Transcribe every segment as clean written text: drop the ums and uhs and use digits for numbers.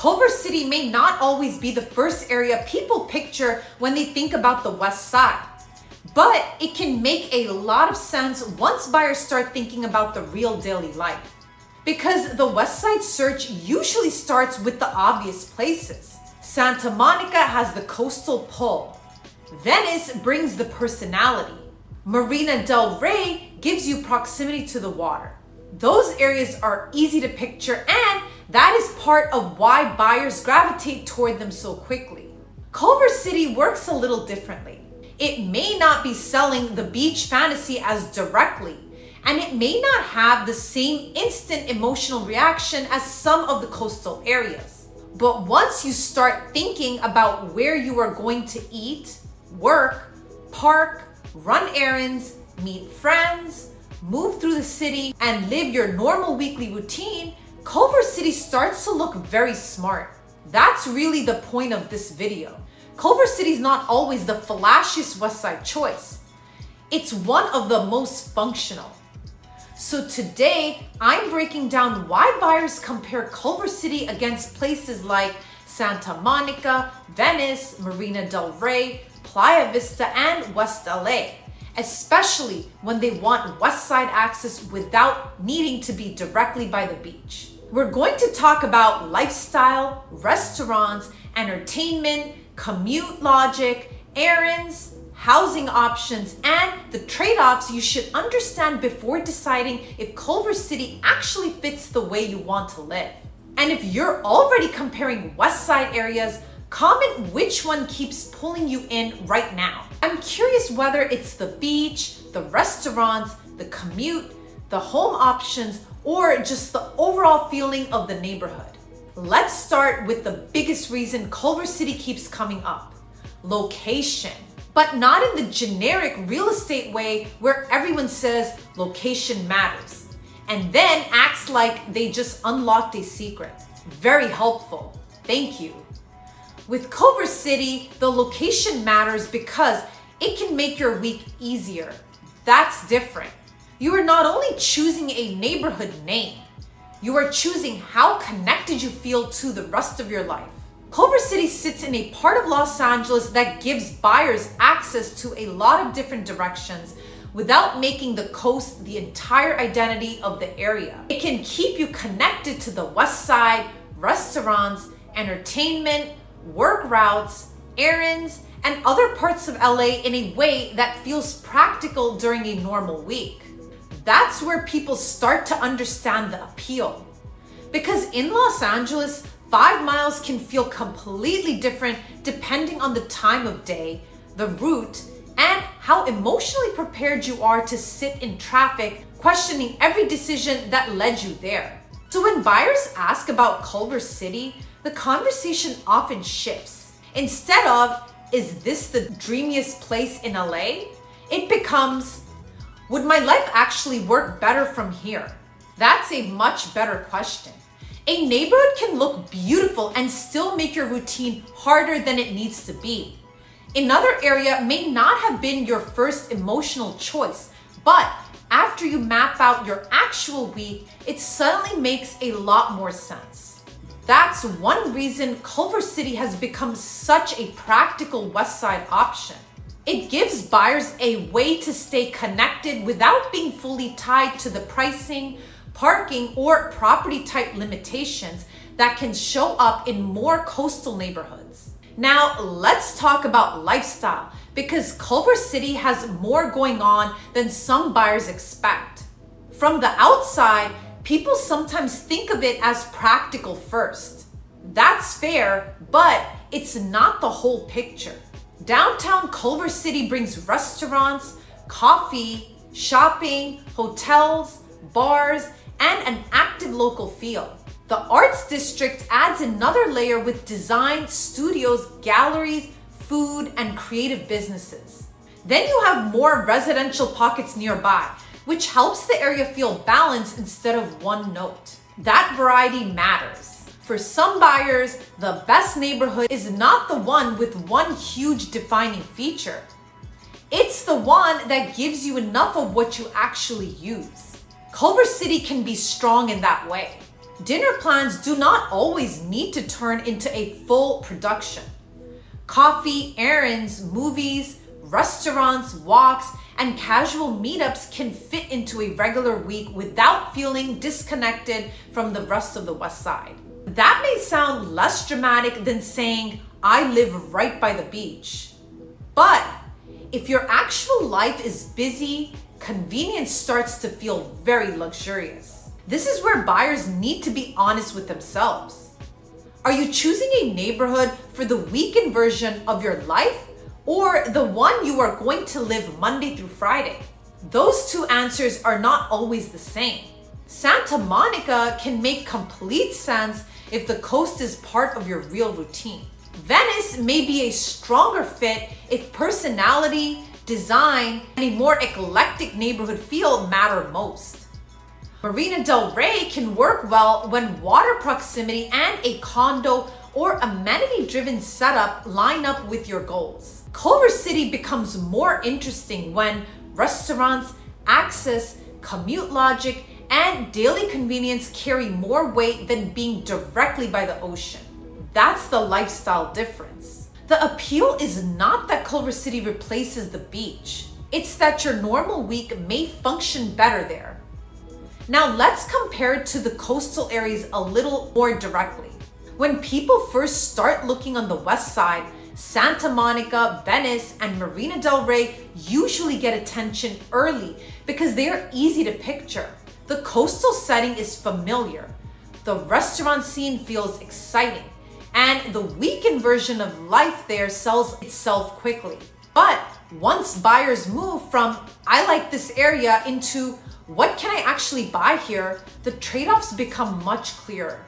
Culver City may not always be the first area people picture when they think about the West Side, but it can make a lot of sense once buyers start thinking about the real daily life. Because the West Side search usually starts with the obvious places. Santa Monica has the coastal pull. Venice brings the personality. Marina del Rey gives you proximity to the water. Those areas are easy to picture, and that is part of why buyers gravitate toward them so quickly. Culver City works a little differently. It may not be selling the beach fantasy as directly, and it may not have the same instant emotional reaction as some of the coastal areas. But once you start thinking about where you are going to eat, work, park, run errands, meet friends, move through the city, and live your normal weekly routine, Culver City starts to look very smart. That's really the point of this video. Culver City is not always the flashiest West Side choice. It's one of the most functional. So today, I'm breaking down why buyers compare Culver City against places like Santa Monica, Venice, Marina del Rey, Playa Vista, and West LA, especially when they want West Side access without needing to be directly by the beach. We're going to talk about lifestyle, restaurants, entertainment, commute logic, errands, housing options, and the trade-offs you should understand before deciding if Culver City actually fits the way you want to live. And if you're already comparing West Side areas, comment which one keeps pulling you in right now. I'm curious whether it's the beach, the restaurants, the commute, the home options, or just the overall feeling of the neighborhood. Let's start with the biggest reason Culver City keeps coming up: location. But not in the generic real estate way where everyone says location matters and then acts like they just unlocked a secret. Very helpful. Thank you. With Culver City, the location matters because it can make your week easier. That's different. You are not only choosing a neighborhood name, you are choosing how connected you feel to the rest of your life. Culver City sits in a part of Los Angeles that gives buyers access to a lot of different directions without making the coast the entire identity of the area. It can keep you connected to the West Side, restaurants, entertainment, work routes, errands, and other parts of LA in a way that feels practical during a normal week. That's where people start to understand the appeal. Because in Los Angeles, 5 miles can feel completely different depending on the time of day, the route, and how emotionally prepared you are to sit in traffic, questioning every decision that led you there. So when buyers ask about Culver City, the conversation often shifts. Instead of, is this the dreamiest place in LA? It becomes, would my life actually work better from here? That's a much better question. A neighborhood can look beautiful and still make your routine harder than it needs to be. Another area may not have been your first emotional choice, but after you map out your actual week, it suddenly makes a lot more sense. That's one reason Culver City has become such a practical West Side option. It gives buyers a way to stay connected without being fully tied to the pricing, parking, or property type limitations that can show up in more coastal neighborhoods. Now, let's talk about lifestyle, because Culver City has more going on than some buyers expect. From the outside, people sometimes think of it as practical first. That's fair, but it's not the whole picture. Downtown Culver City brings restaurants, coffee, shopping, hotels, bars, and an active local feel. The Arts District adds another layer with design, studios, galleries, food, and creative businesses. Then you have more residential pockets nearby, which helps the area feel balanced instead of one note. That variety matters. For some buyers, the best neighborhood is not the one with one huge defining feature. It's the one that gives you enough of what you actually use. Culver City can be strong in that way. Dinner plans do not always need to turn into a full production. Coffee, errands, movies, restaurants, walks, and casual meetups can fit into a regular week without feeling disconnected from the rest of the West Side. That may sound less dramatic than saying, I live right by the beach. But if your actual life is busy, convenience starts to feel very luxurious. This is where buyers need to be honest with themselves. Are you choosing a neighborhood for the weekend version of your life or the one you are going to live Monday through Friday? Those two answers are not always the same. Santa Monica can make complete sense if the coast is part of your real routine. Venice may be a stronger fit if personality, design, and a more eclectic neighborhood feel matter most. Marina del Rey can work well when water proximity and a condo or amenity-driven setup line up with your goals. Culver City becomes more interesting when restaurants, access, commute logic, and daily convenience carry more weight than being directly by the ocean. That's the lifestyle difference. The appeal is not that Culver City replaces the beach. It's that your normal week may function better there. Now let's compare it to the coastal areas a little more directly. When people first start looking on the West Side, Santa Monica, Venice, and Marina del Rey usually get attention early because they are easy to picture. The coastal setting is familiar. The restaurant scene feels exciting. And the weekend version of life there sells itself quickly. But once buyers move from, I like this area, into, what can I actually buy here, the trade-offs become much clearer.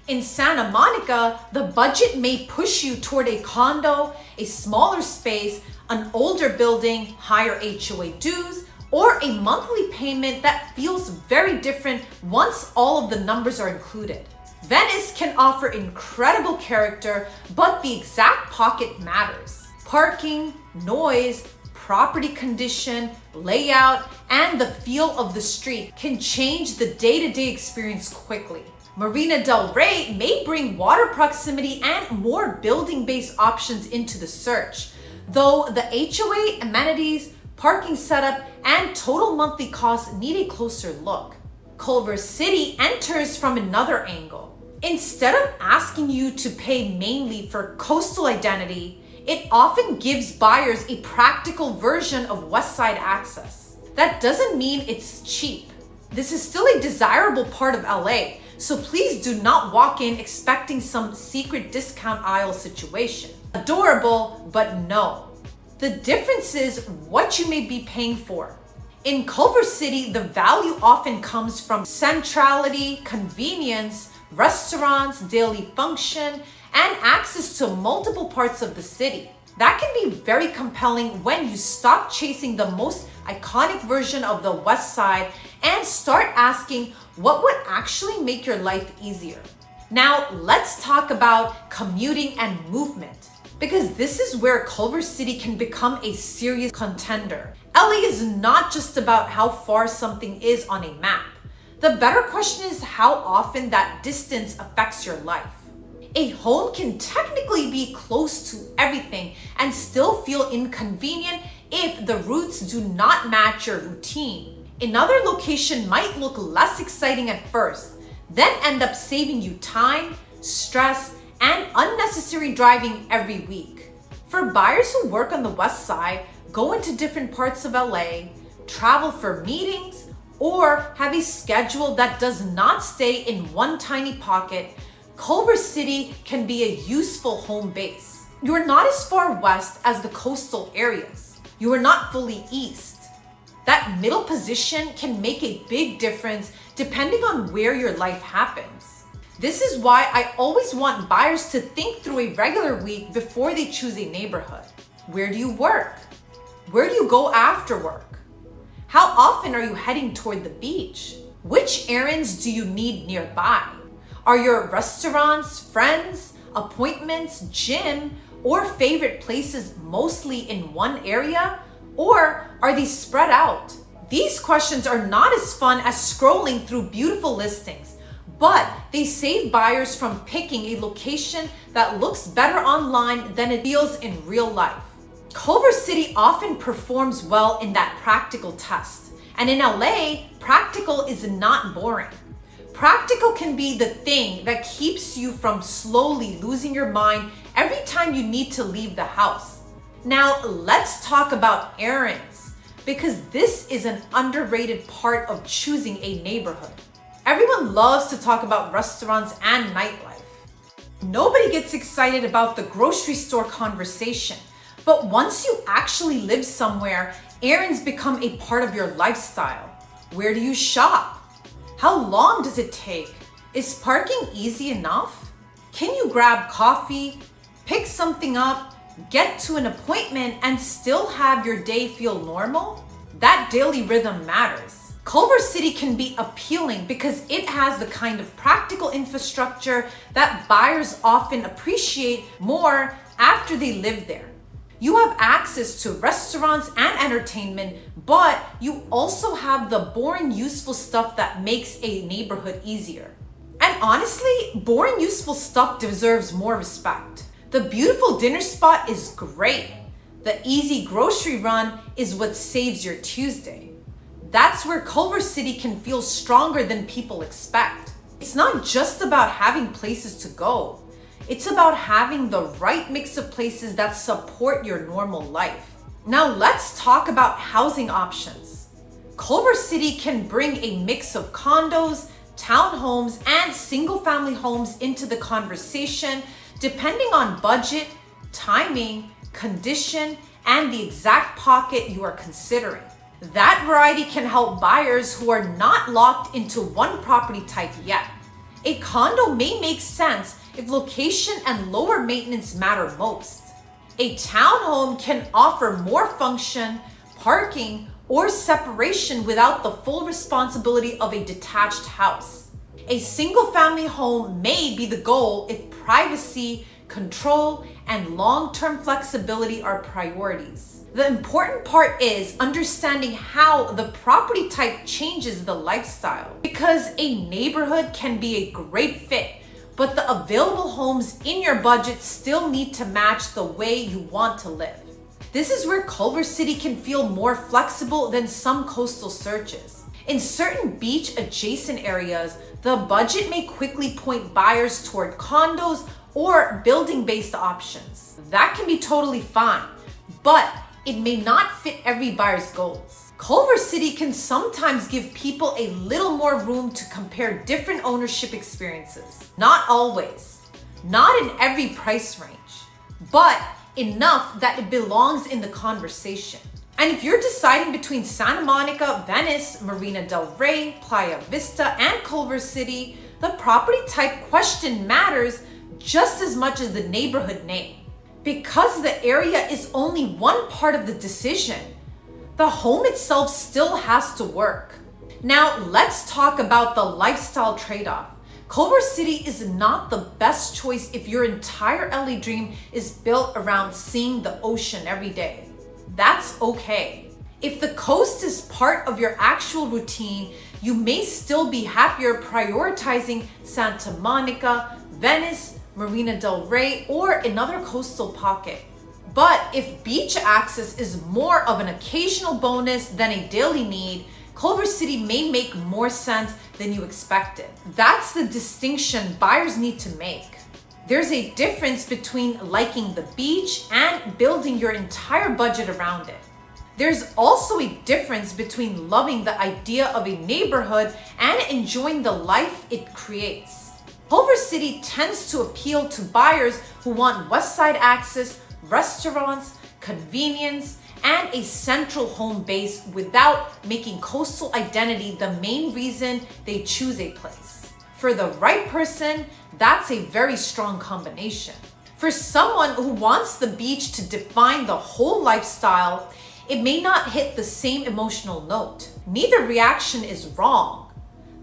In Santa Monica, the budget may push you toward a condo, a smaller space, an older building, higher HOA dues, or a monthly payment that feels very different once all of the numbers are included. Venice can offer incredible character, but the exact pocket matters. Parking, noise, property condition, layout, and the feel of the street can change the day-to-day experience quickly. Marina del Rey may bring water proximity and more building-based options into the search, though the HOA, amenities, parking setup, and total monthly costs need a closer look. Culver City enters from another angle. Instead of asking you to pay mainly for coastal identity, it often gives buyers a practical version of Westside access. That doesn't mean it's cheap. This is still a desirable part of LA, so please do not walk in expecting some secret discount aisle situation. Adorable, but no. The difference is what you may be paying for. In Culver City, the value often comes from centrality, convenience, restaurants, daily function, and access to multiple parts of the city. That can be very compelling when you stop chasing the most iconic version of the West Side and start asking what would actually make your life easier. Now, let's talk about commuting and movement, because this is where Culver City can become a serious contender. LA is not just about how far something is on a map. The better question is how often that distance affects your life. A home can technically be close to everything and still feel inconvenient if the routes do not match your routine. Another location might look less exciting at first, then end up saving you time, stress, and unnecessary driving every week. For buyers who work on the West Side, go into different parts of LA, travel for meetings, or have a schedule that does not stay in one tiny pocket, Culver City can be a useful home base. You are not as far west as the coastal areas. You are not fully east. That middle position can make a big difference depending on where your life happens. This is why I always want buyers to think through a regular week before they choose a neighborhood. Where do you work? Where do you go after work? How often are you heading toward the beach? Which errands do you need nearby? Are your restaurants, friends, appointments, gym, or favorite places mostly in one area? Or are these spread out? These questions are not as fun as scrolling through beautiful listings, but they save buyers from picking a location that looks better online than it feels in real life. Culver City often performs well in that practical test. And in LA, practical is not boring. Practical can be the thing that keeps you from slowly losing your mind every time you need to leave the house. Now, let's talk about errands, because this is an underrated part of choosing a neighborhood. Everyone loves to talk about restaurants and nightlife. Nobody gets excited about the grocery store conversation, but once you actually live somewhere, errands become a part of your lifestyle. Where do you shop? How long does it take? Is parking easy enough? Can you grab coffee, pick something up, get to an appointment, and still have your day feel normal? That daily rhythm matters. Culver City can be appealing because it has the kind of practical infrastructure that buyers often appreciate more after they live there. You have access to restaurants and entertainment, but you also have the boring, useful stuff that makes a neighborhood easier. And honestly, boring, useful stuff deserves more respect. The beautiful dinner spot is great. The easy grocery run is what saves your Tuesday. That's where Culver City can feel stronger than people expect. It's not just about having places to go. It's about having the right mix of places that support your normal life. Now let's talk about housing options. Culver City can bring a mix of condos, townhomes, and single-family homes into the conversation depending on budget, timing, condition, and the exact pocket you are considering. That variety can help buyers who are not locked into one property type yet. A condo may make sense if location and lower maintenance matter most. A townhome can offer more function, parking, or separation without the full responsibility of a detached house. A single-family home may be the goal if privacy, control, and long-term flexibility are priorities. The important part is understanding how the property type changes the lifestyle, because a neighborhood can be a great fit, but the available homes in your budget still need to match the way you want to live. This is where Culver City can feel more flexible than some coastal searches. In certain beach-adjacent areas, the budget may quickly point buyers toward condos or building-based options. That can be totally fine, but it may not fit every buyer's goals. Culver City can sometimes give people a little more room to compare different ownership experiences. Not always, not in every price range, but enough that it belongs in the conversation. And if you're deciding between Santa Monica, Venice, Marina del Rey, Playa Vista, and Culver City, the property type question matters just as much as the neighborhood name. Because the area is only one part of the decision, the home itself still has to work. Now, let's talk about the lifestyle trade-off. Culver City is not the best choice if your entire LA dream is built around seeing the ocean every day. That's okay. If the coast is part of your actual routine, you may still be happier prioritizing Santa Monica, Venice, Marina del Rey, or another coastal pocket. But if beach access is more of an occasional bonus than a daily need, Culver City may make more sense than you expected. That's the distinction buyers need to make. There's a difference between liking the beach and building your entire budget around it. There's also a difference between loving the idea of a neighborhood and enjoying the life it creates. Culver City tends to appeal to buyers who want Westside access, restaurants, convenience, and a central home base without making coastal identity the main reason they choose a place. For the right person, that's a very strong combination. For someone who wants the beach to define the whole lifestyle, it may not hit the same emotional note. Neither reaction is wrong.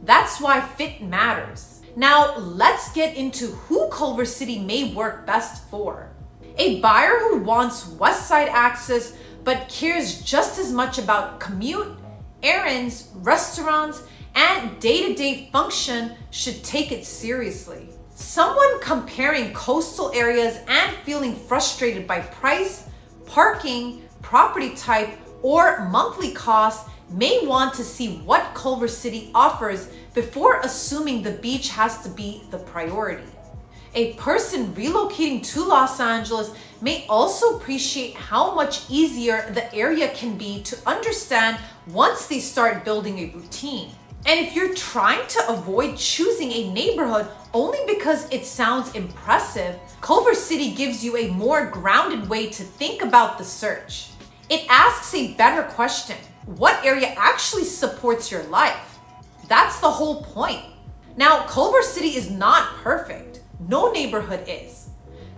That's why fit matters. Now, let's get into who Culver City may work best for. A buyer who wants Westside access but cares just as much about commute, errands, restaurants, and day-to-day function should take it seriously. Someone comparing coastal areas and feeling frustrated by price, parking, property type, or monthly costs may want to see what Culver City offers before assuming the beach has to be the priority. A person relocating to Los Angeles may also appreciate how much easier the area can be to understand once they start building a routine. And if you're trying to avoid choosing a neighborhood only because it sounds impressive, Culver City gives you a more grounded way to think about the search. It asks a better question. What area actually supports your life? That's the whole point. Now, Culver City is not perfect. No neighborhood is.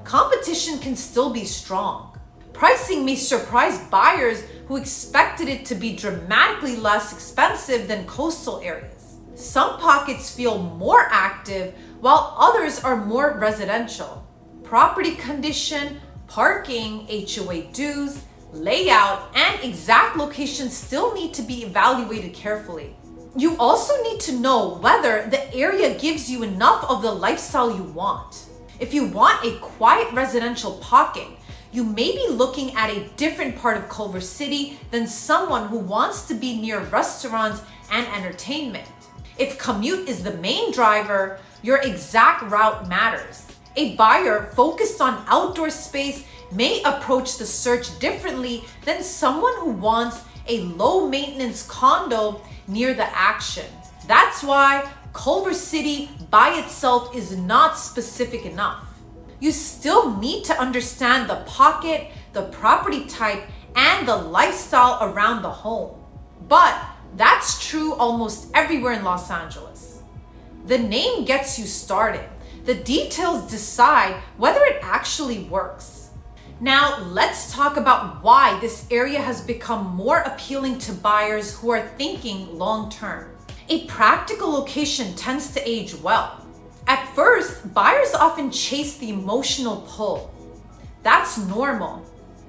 Competition can still be strong. Pricing may surprise buyers who expected it to be dramatically less expensive than coastal areas. Some pockets feel more active while others are more residential. Property condition, parking, HOA dues, layout, and exact location still need to be evaluated carefully. You also need to know whether the area gives you enough of the lifestyle you want. If you want a quiet residential pocket, you may be looking at a different part of Culver City than someone who wants to be near restaurants and entertainment. If commute is the main driver, your exact route matters. A buyer focused on outdoor space may approach the search differently than someone who wants a low-maintenance condo near the action. That's why Culver City by itself is not specific enough. You still need to understand the pocket, the property type, and the lifestyle around the home. But that's true almost everywhere in Los Angeles. The name gets you started. The details decide whether it actually works. Now, let's talk about why this area has become more appealing to buyers who are thinking long-term. A practical location tends to age well. At first, buyers often chase the emotional pull. That's normal.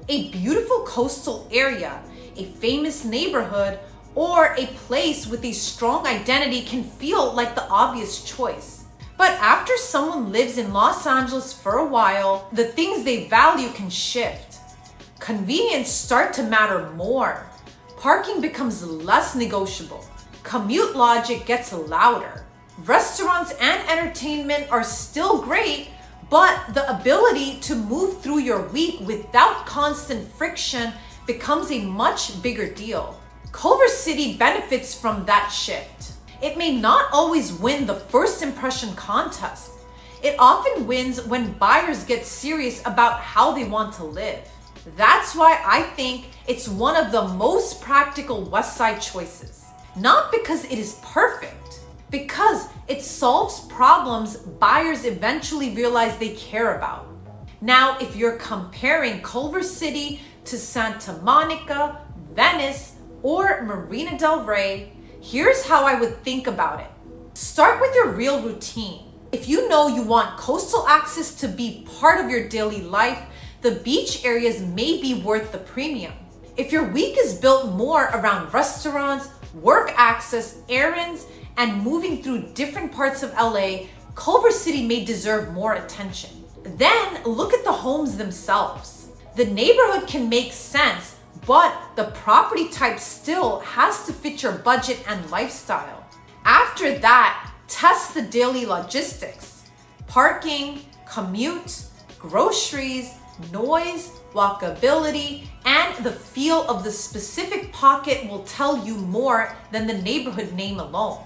A beautiful coastal area, a famous neighborhood, or a place with a strong identity can feel like the obvious choice. But after someone lives in Los Angeles for a while, the things they value can shift. Convenience starts to matter more. Parking becomes less negotiable. Commute logic gets louder. Restaurants and entertainment are still great, but the ability to move through your week without constant friction becomes a much bigger deal. Culver City benefits from that shift. It may not always win the first impression contest. It often wins when buyers get serious about how they want to live. That's why I think it's one of the most practical Westside choices. Not because it is perfect, because it solves problems buyers eventually realize they care about. Now, if you're comparing Culver City to Santa Monica, Venice, or Marina del Rey, here's how I would think about it. Start with your real routine. If you know you want coastal access to be part of your daily life, the beach areas may be worth the premium. If your week is built more around restaurants, work access, errands, and moving through different parts of LA, Culver City may deserve more attention. Then look at the homes themselves. The neighborhood can make sense, but the property type still has to fit your budget and lifestyle. After that, test the daily logistics. Parking, commute, groceries, noise, walkability, and the feel of the specific pocket will tell you more than the neighborhood name alone.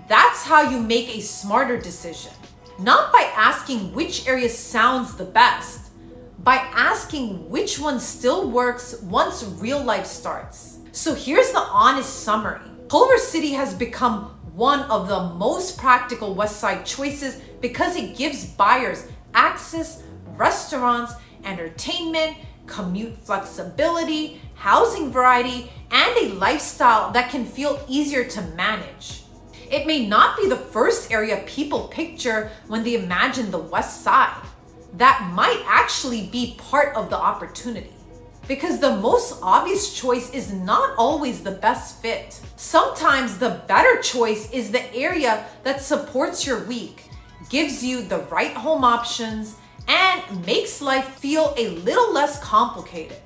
That's how you make a smarter decision. Not by asking which area sounds the best, by asking which one still works once real life starts. So here's the honest summary. Culver City has become one of the most practical Westside choices because it gives buyers access, restaurants, entertainment, commute flexibility, housing variety, and a lifestyle that can feel easier to manage. It may not be the first area people picture when they imagine the West Side. That might actually be part of the opportunity. because the most obvious choice is not always the best fit. Sometimes the better choice is the area that supports your week, gives you the right home options, and makes life feel a little less complicated.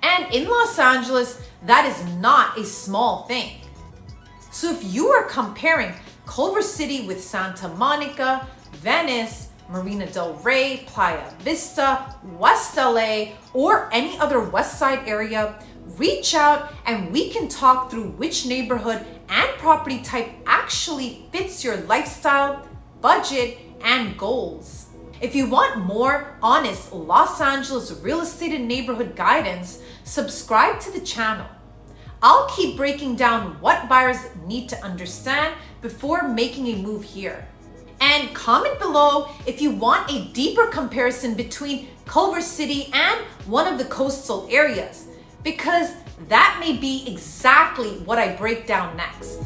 And in Los Angeles, that is not a small thing. So if you are comparing Culver City with Santa Monica, Venice, Marina del Rey, Playa Vista, West LA, or any other Westside area, reach out and we can talk through which neighborhood and property type actually fits your lifestyle, budget, and goals. If you want more honest Los Angeles real estate and neighborhood guidance, subscribe to the channel. I'll keep breaking down what buyers need to understand before making a move here. And comment below if you want a deeper comparison between Culver City and one of the coastal areas, because that may be exactly what I break down next.